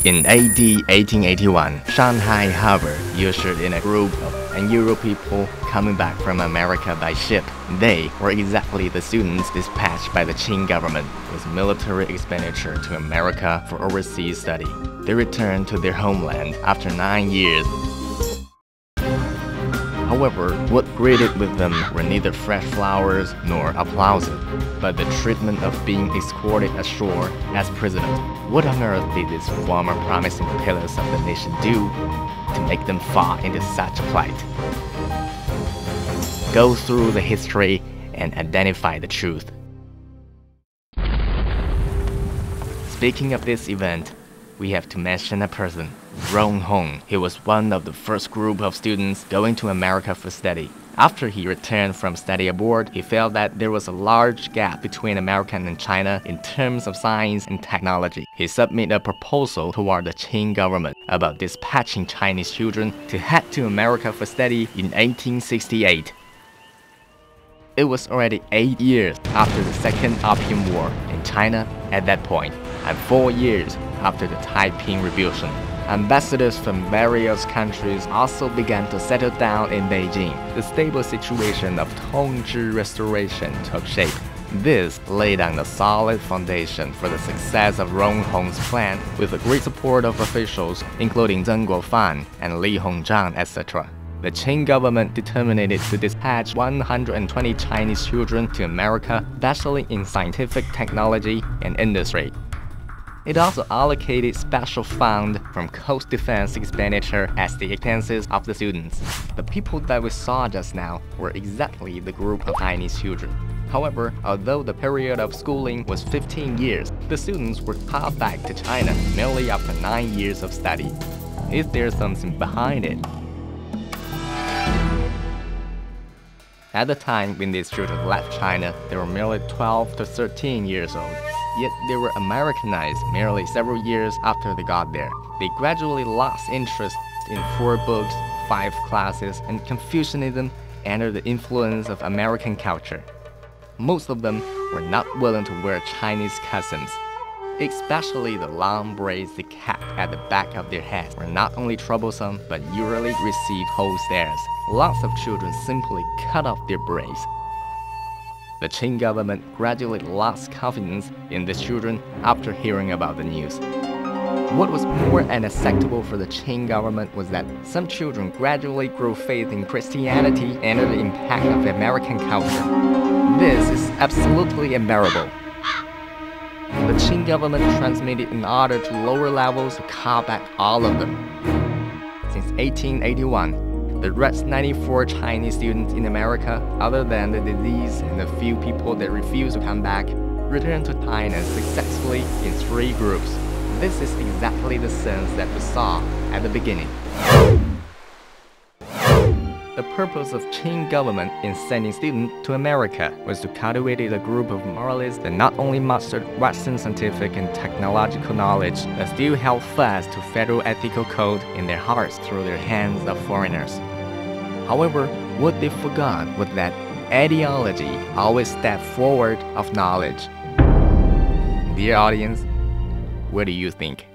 In AD 1881, Shanghai Harbor ushered in a group of Euro people coming back from America by ship. They were exactly the students dispatched by the Qing government with military expenditure to America for overseas study. They returned to their homeland after 9 years. However, what greeted with them were neither fresh flowers nor applause, but the treatment of being escorted ashore as prisoners. What on earth did these former promising pillars of the nation do to make them fall into such a plight? Go through the history and identify the truth. Speaking of this event, we have to mention a person, Ron Hong. He was one of the first group of students going to America for study. After he returned from study abroad, he felt that there was a large gap between America and China in terms of science and technology. He submitted a proposal toward the Qing government about dispatching Chinese children to head to America for study in 1868. It was already 8 years after the Second Opium War in China at that point, and 4 years after the Taiping Revolution. Ambassadors from various countries also began to settle down in Beijing. The stable situation of Tongzhi restoration took shape. This laid down a solid foundation for the success of Ron Hong's plan with the great support of officials including Zheng Guofan and Li Hongzhang, etc. The Qing government determined to dispatch 120 Chinese children to America, especially in scientific technology and industry. It also allocated special fund from coast defense expenditure as the expenses of the students. The people that we saw just now were exactly the group of Chinese children. However, although the period of schooling was 15 years, the students were called back to China merely after 9 years of study. Is there something behind it? At the time when these children left China, they were merely 12 to 13 years old. Yet they were Americanized merely several years after they got there. They gradually lost interest in 4 books, 5 classes, and Confucianism under the influence of American culture. Most of them were not willing to wear Chinese customs. Especially the long braids they kept at the back of their heads were not only troublesome, but usually received whole stares. Lots of children simply cut off their braids. The Qing government gradually lost confidence in the children after hearing about the news. What was more unacceptable for the Qing government was that some children gradually grew faith in Christianity under the impact of American culture. This is absolutely unbearable. The Qing government transmitted an order to lower levels to call back all of them. Since 1881, the rest 94 Chinese students in America, other than the disease and the few people that refused to come back, returned to China successfully in 3 groups. This is exactly the sense that we saw at the beginning. The purpose of Qing government in sending students to America was to cultivate a group of moralists that not only mastered Western scientific and technological knowledge, but still held fast to federal ethical code in their hearts through their hands of foreigners. However, what they forgot was that ideology always stepped forward of knowledge. Dear audience, what do you think?